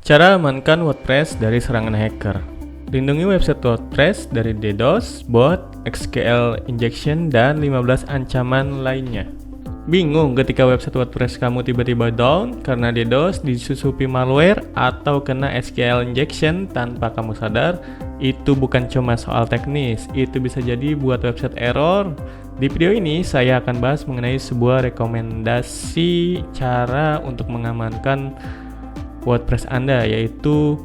Cara amankan WordPress dari serangan hacker. Lindungi website WordPress dari DDoS, bot, SQL injection, dan 15 ancaman lainnya. Bingung ketika website WordPress kamu tiba-tiba down karena DDoS, disusupi malware, atau kena SQL injection tanpa kamu sadar? Itu bukan cuma soal teknis, itu bisa jadi buat website error. Di video ini saya akan bahas mengenai sebuah rekomendasi cara untuk mengamankan WordPress Anda, yaitu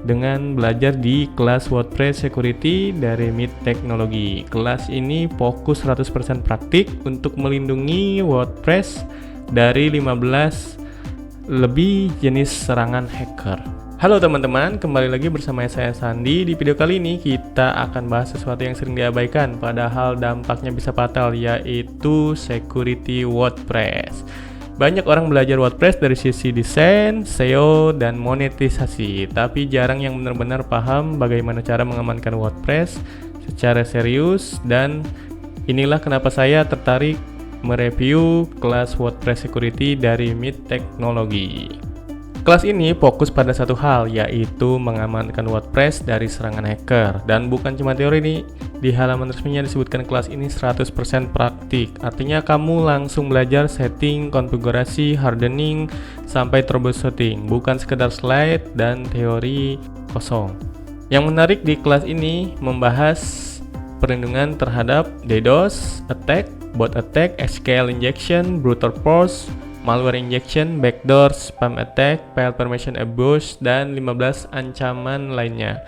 dengan belajar di kelas WordPress Security dari MIT Teknologi. Kelas ini fokus 100% praktik untuk melindungi WordPress dari 15 lebih jenis serangan hacker. Halo teman-teman, kembali lagi bersama saya Sandi. Di video kali ini kita akan bahas sesuatu yang sering diabaikan padahal dampaknya bisa fatal, yaitu security WordPress. Banyak orang belajar WordPress dari sisi desain, SEO, dan monetisasi, tapi jarang yang benar-benar paham bagaimana cara mengamankan WordPress secara serius, dan inilah kenapa saya tertarik mereview kelas WordPress Security dari MIT Teknologi. Kelas ini fokus pada satu hal, yaitu mengamankan WordPress dari serangan hacker. Dan bukan cuma teori nih, di halaman resminya disebutkan kelas ini 100% praktik. Artinya kamu langsung belajar setting, konfigurasi, hardening, sampai troubleshooting. Bukan sekedar slide dan teori kosong. Yang menarik di kelas ini membahas perlindungan terhadap DDoS attack, bot attack, SQL injection, brute force, malware injection, backdoor, spam attack, file permission abuse, dan 15 ancaman lainnya.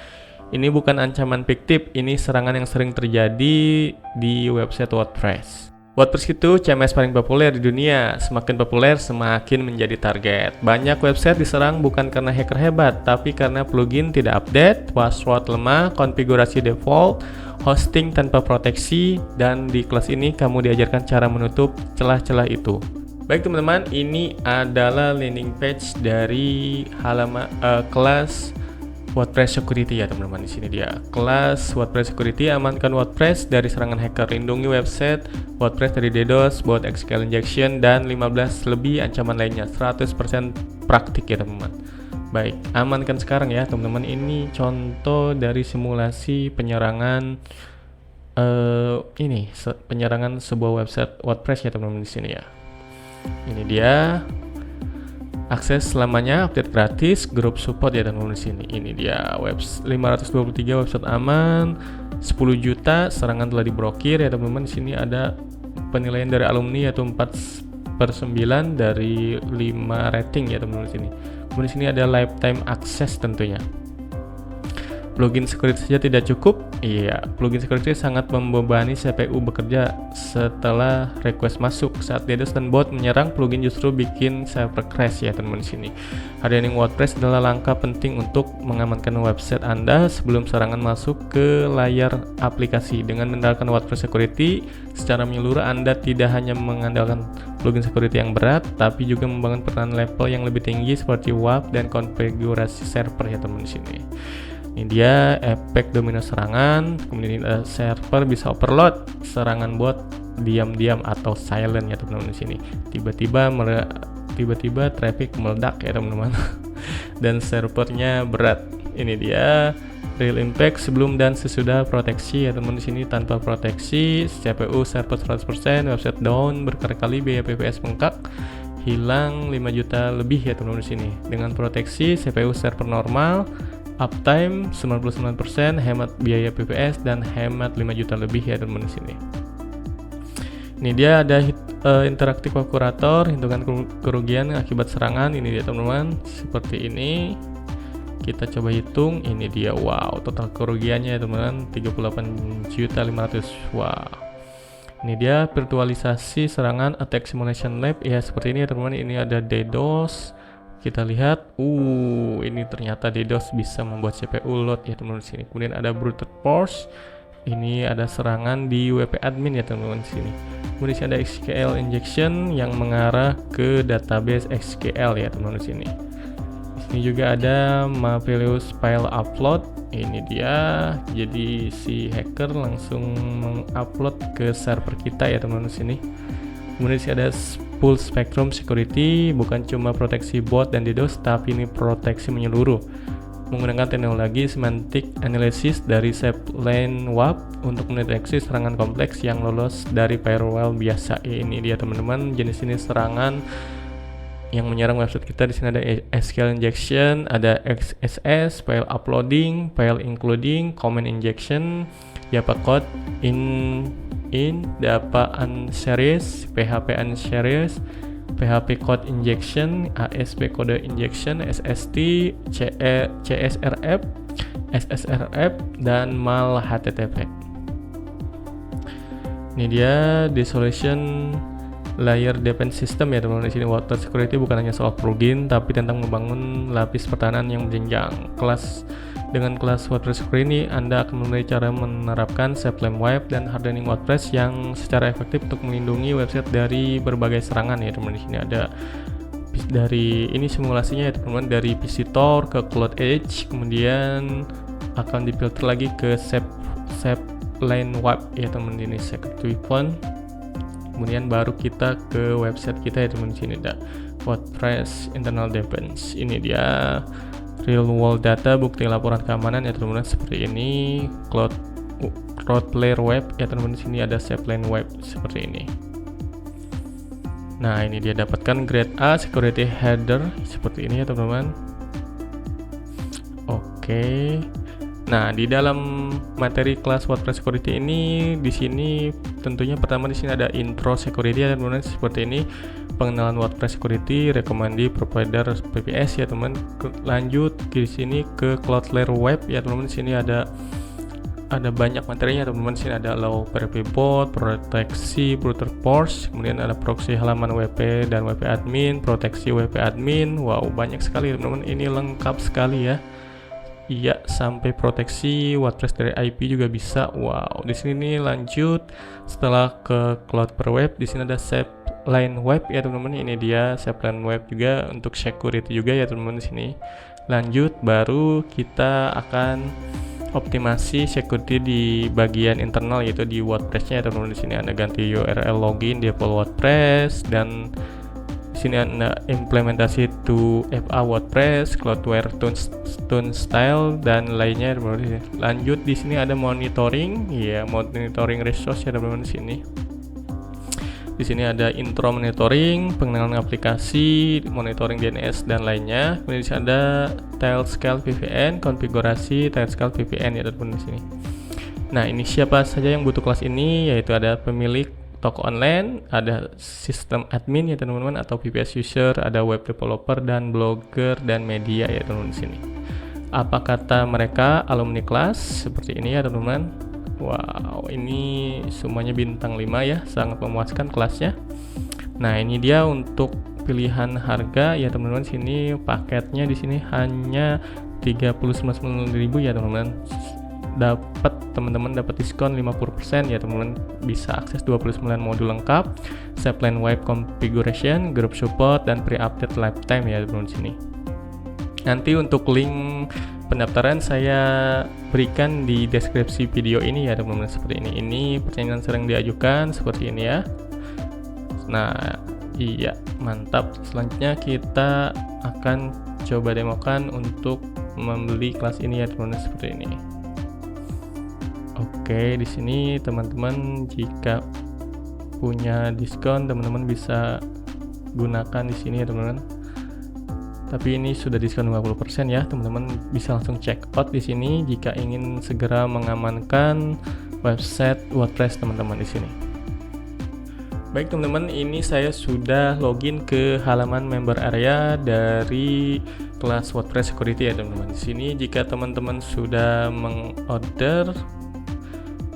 Ini bukan ancaman fiktif, ini serangan yang sering terjadi di website WordPress. WordPress itu CMS paling populer di dunia. Semakin populer, semakin menjadi target. Banyak website diserang bukan karena hacker hebat, tapi karena plugin tidak update, password lemah, konfigurasi default, hosting tanpa proteksi, dan di kelas ini kamu diajarkan cara menutup celah-celah itu. Baik teman-teman, ini adalah landing page dari halaman kelas WordPress Security ya teman-teman. Di sini dia kelas WordPress Security, amankan WordPress dari serangan hacker, lindungi website WordPress dari DDoS, bot, SQL injection, dan 15 lebih ancaman lainnya. 100% praktik ya teman-teman. Baik, amankan sekarang ya teman-teman. Ini contoh dari simulasi penyerangan penyerangan sebuah website WordPress ya teman-teman di sini ya. Ini dia akses selamanya, update gratis, grup support ya teman-teman di sini. Ini dia 523 website aman, 10 juta serangan telah diblokir ya teman-teman. Di sini ada penilaian dari alumni yaitu 4/9 dari 5 rating ya teman-teman di sini. Kemudian di sini ada lifetime access tentunya. Plugin security saja tidak cukup. Iya, plugin security sangat membebani CPU bekerja setelah request masuk. Saat DDoS dan bot menyerang, plugin justru bikin server crash ya teman-teman di sini. Hardening WordPress adalah langkah penting untuk mengamankan website Anda sebelum serangan masuk ke layar aplikasi. Dengan mengandalkan WordPress security secara menyeluruh, Anda tidak hanya mengandalkan plugin security yang berat, tapi juga membangun pertahanan level yang lebih tinggi seperti WAF dan konfigurasi server ya teman-teman di sini. Ini dia efek domino serangan. Kemudian server bisa overload, serangan bot diam-diam atau silent ya teman-teman di sini. Tiba-tiba traffic meledak ya teman-teman. Dan servernya berat. Ini dia real impact sebelum dan sesudah proteksi ya teman-teman di sini. Tanpa proteksi, CPU server 100%, website down berkali-kali, biaya PPS bengkak, hilang 5 juta lebih ya teman-teman di sini. Dengan proteksi, CPU server normal, uptime 99%, hemat biaya PPS, dan hemat 5 juta lebih ya teman-teman di sini. Ini dia ada interaktif kalkulator, hitungan kerugian akibat serangan. Ini dia teman-teman, seperti ini. Kita coba hitung. Ini dia, wow, total kerugiannya ya teman-teman 38.500.000. Wow. Ini dia virtualisasi serangan attack simulation lab ya, seperti ini ya teman-teman. Ini ada DDoS. Kita lihat, ini ternyata DDoS bisa membuat CPU load ya teman-teman di sini. Kemudian ada brute force. Ini ada serangan di WP admin ya teman-teman di sini. Kemudian ada SQL injection yang mengarah ke database SQL ya teman-teman di sini. Di sini juga ada malicious file upload. Ini dia. Jadi si hacker langsung mengupload ke server kita ya teman-teman di sini. Kemudian di sini ada full spectrum security, bukan cuma proteksi bot dan DDoS, tapi ini proteksi menyeluruh. Menggunakan teknologi semantic analysis dari SafeLane WAP untuk mendeteksi serangan kompleks yang lolos dari firewall biasa. Ini dia teman-teman, jenis-jenis serangan yang menyerang website kita. Di sini ada SQL injection, ada XSS, file uploading, file including, comment injection, Java code Java unserious, PHP unserious, PHP code injection, ASP code injection, SST, CSRF, SSRF, dan mal HTTP. Ini dia dissolution layer defense system ya teman-teman. Di sini water security bukan hanya soal plugin, tapi tentang membangun lapis pertahanan yang berjenjang. Dengan kelas WordPress Security, Anda akan memulai cara menerapkan SafeLane WAP dan hardening WordPress yang secara efektif untuk melindungi website dari berbagai serangan ya teman-teman. Di sini ada dari ini simulasinya ya teman-teman, dari visitor ke Cloud Edge, kemudian akan difilter lagi ke SafeLane WAP ya teman-teman. Ini security font. Kemudian baru kita ke website kita ya teman-teman. Di sini ada WordPress internal defense. Ini dia real world data, bukti laporan keamanan ya teman-teman, seperti ini. Cloudflare web ya teman-teman. Di sini ada SafeLane web seperti ini. Nah, ini dia dapatkan grade A security header seperti ini ya teman-teman. Oke. Nah, di dalam materi kelas WordPress security ini, di sini tentunya pertama di sini ada intro security ya teman-teman, seperti ini. Pengenalan WordPress security, recommended provider VPS ya teman. Lanjut di sini ke Cloudflare web ya teman-teman. Di sini ada banyak materinya teman-teman. Di sini ada allow PHP bot, proteksi browser force, kemudian ada proxy halaman WP dan WP admin, proteksi WP admin. Wow, banyak sekali teman-teman. Ini lengkap sekali ya. Iya, sampai proteksi WordPress dari IP juga bisa. Wow, di sini nih lanjut setelah ke Cloudflare web, di sini ada SafeLane web ya teman-teman. Ini dia SafeLane web juga untuk security juga ya teman-teman. Di sini lanjut, baru kita akan optimasi security di bagian internal yaitu di WordPress-nya ya teman-teman. Di sini ada ganti URL login default WordPress, dan di sini ada implementasi to FA WordPress, Cloudflare tune style dan lainnya teman-teman. Lanjut di sini ada monitoring ya, monitoring resource ya teman-teman. Di sini Di sini ada intro monitoring, pengenalan aplikasi, monitoring DNS dan lainnya. Kemudian di sini ada Tailscale VPN, konfigurasi Tailscale VPN ya teman-teman di sini. Nah, ini siapa saja yang butuh kelas ini, yaitu ada pemilik toko online, ada sistem admin ya teman-teman atau VPS user, ada web developer dan blogger dan media ya teman-teman di sini. Apa kata mereka alumni kelas seperti ini ya teman-teman. Wow, ini semuanya bintang 5 ya, sangat memuaskan kelasnya. Nah, ini dia untuk pilihan harga ya teman-teman. Sini paketnya di sini hanya 39.000 ya teman-teman. Teman-teman dapat diskon 50% ya teman-teman. Bisa akses 29 modul lengkap, SafeLane web configuration, group support dan pre-update lifetime ya teman-teman sini. Nanti untuk link pendaftaran saya berikan di deskripsi video ini ya teman-teman, seperti ini. Ini pertanyaan sering diajukan seperti ini ya. Nah, iya, mantap. Selanjutnya kita akan coba demokan untuk membeli kelas ini ya teman-teman, seperti ini. Oke, di sini teman-teman jika punya diskon teman-teman bisa gunakan di sini ya teman-teman. Tapi ini sudah diskon 50% ya, teman-teman bisa langsung check out di sini jika ingin segera mengamankan website WordPress teman-teman di sini. Baik teman-teman, ini saya sudah login ke halaman member area dari kelas WordPress Security ya teman-teman. Di sini jika teman-teman sudah mengorder,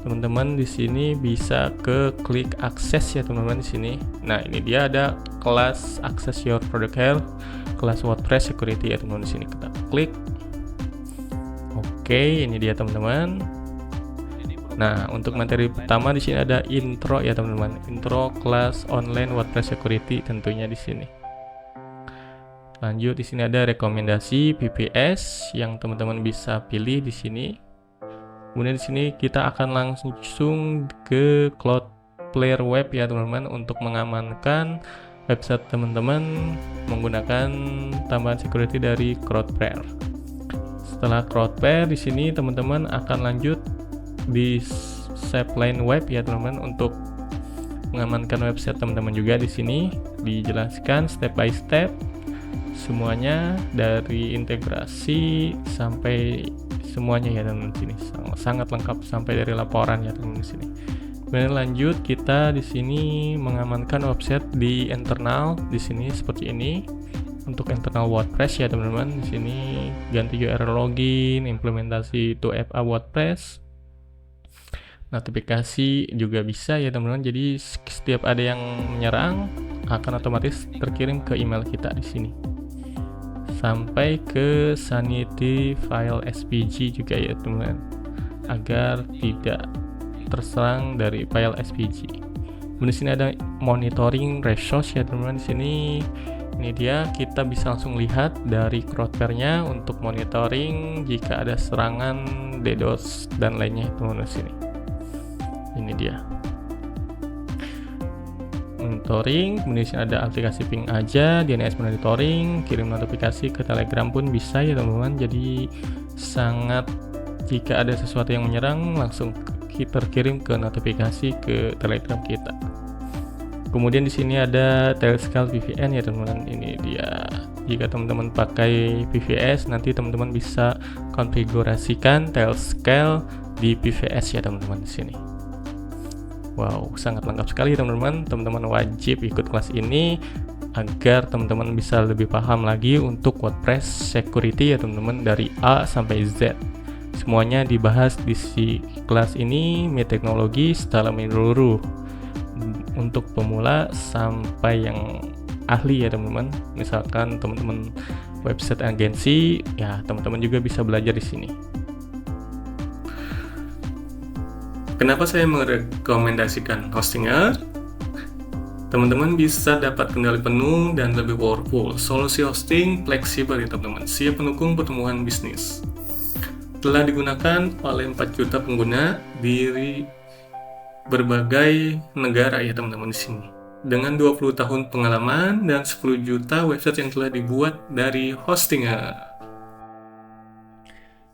teman-teman di sini bisa ke klik akses ya teman-teman di sini. Nah, ini dia ada kelas Access Your Product Health, kelas WordPress Security ya teman-teman di sini. Kita klik. Oke, ini dia teman-teman. Nah, untuk materi pertama di sini ada intro ya teman-teman. Intro kelas online WordPress Security tentunya di sini. Lanjut di sini ada rekomendasi VPS yang teman-teman bisa pilih di sini. Kemudian di sini kita akan langsung ke Cloudflare web ya teman-teman untuk mengamankan website teman-teman menggunakan tambahan security dari Cloudflare. Setelah Cloudflare, di sini teman-teman akan lanjut di SafeLine Web ya teman-teman. Untuk mengamankan website teman-teman juga di sini dijelaskan step by step semuanya, dari integrasi sampai semuanya ya teman-teman. Sini sangat lengkap sampai dari laporan ya teman-teman di sini. Kemudian lanjut kita di sini mengamankan website di internal di sini seperti ini. Untuk internal WordPress ya teman-teman, di sini ganti URL login, implementasi 2FA WordPress, notifikasi juga bisa ya teman-teman. Jadi setiap ada yang menyerang akan otomatis terkirim ke email kita di sini. Sampai ke sanity file SPG juga ya teman-teman, agar tidak terserang dari file SPG. Di sini ada monitoring resource ya teman-teman. Di sini ini dia, kita bisa langsung lihat dari Cloudflare-nya untuk monitoring jika ada serangan DDoS dan lainnya teman-teman. Sini ini dia monitoring. Kemudian ada aplikasi ping aja, DNS monitoring, kirim notifikasi ke Telegram pun bisa ya teman-teman. Jadi sangat, jika ada sesuatu yang menyerang langsung kita kirim ke notifikasi ke Telegram kita. Kemudian di sini ada Tailscale VPN ya teman-teman. Ini dia, jika teman-teman pakai PVS nanti teman-teman bisa konfigurasikan Tailscale di PVS ya teman-teman di sini. Wow, sangat lengkap sekali teman-teman. Teman-teman wajib ikut kelas ini agar teman-teman bisa lebih paham lagi untuk WordPress security ya teman-teman, dari A sampai Z. Semuanya dibahas di kelas ini, teknologi secara menyeluruh, untuk pemula sampai yang ahli ya teman-teman. Misalkan teman-teman website agensi, ya teman-teman juga bisa belajar di sini. Kenapa saya merekomendasikan Hostinger? Teman-teman bisa dapat kendali penuh dan lebih powerful. Solusi hosting fleksibel ya teman-teman, siap mendukung pertumbuhan bisnis. Telah digunakan oleh 4 juta pengguna di berbagai negara ya teman-teman di sini. Dengan 20 tahun pengalaman dan 10 juta website yang telah dibuat dari Hostinger.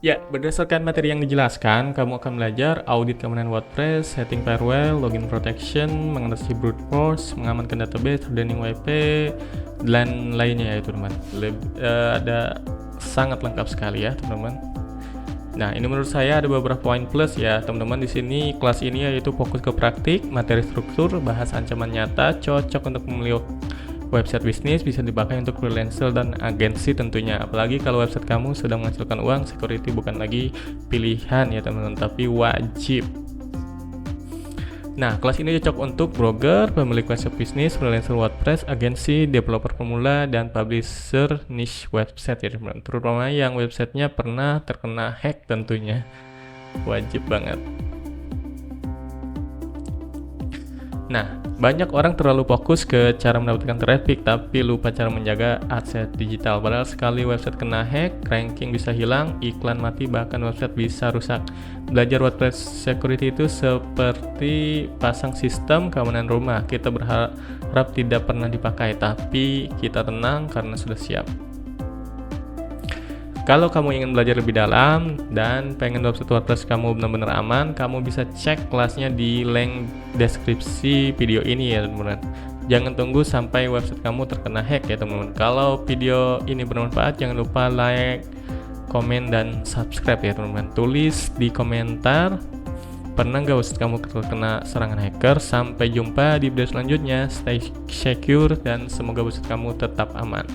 Ya, berdasarkan materi yang dijelaskan, kamu akan belajar audit keamanan WordPress, setting firewall, login protection, mengatasi brute force, mengamankan database, hardening WP, dan lainnya ya teman-teman. Ada sangat lengkap sekali ya teman-teman. Nah, ini menurut saya ada beberapa poin plus ya teman-teman di sini. Kelas ini yaitu fokus ke praktik, materi struktur, bahas ancaman nyata, cocok untuk pemilik website bisnis, bisa dipakai untuk freelancer dan agensi tentunya. Apalagi kalau website kamu sedang menghasilkan uang, security bukan lagi pilihan ya teman-teman, tapi wajib. Nah, kelas ini cocok untuk blogger, pemilik website bisnis, freelancer WordPress, agensi, developer pemula, dan publisher niche website ya teman-teman. Terutama yang websitenya pernah terkena hack tentunya. Wajib banget. Nah, banyak orang terlalu fokus ke cara mendapatkan traffic tapi lupa cara menjaga aset digital. Padahal sekali website kena hack, ranking bisa hilang, iklan mati, bahkan website bisa rusak. Belajar WordPress security itu seperti pasang sistem keamanan rumah. Kita berharap tidak pernah dipakai, tapi kita tenang karena sudah siap. Kalau kamu ingin belajar lebih dalam dan pengen website WordPress kamu benar-benar aman, kamu bisa cek kelasnya di link deskripsi video ini ya teman-teman. Jangan tunggu sampai website kamu terkena hack ya teman-teman. Kalau video ini bermanfaat, jangan lupa like, komen, dan subscribe ya teman-teman. Tulis di komentar, pernah nggak website kamu terkena serangan hacker? Sampai jumpa di video selanjutnya. Stay secure dan semoga website kamu tetap aman.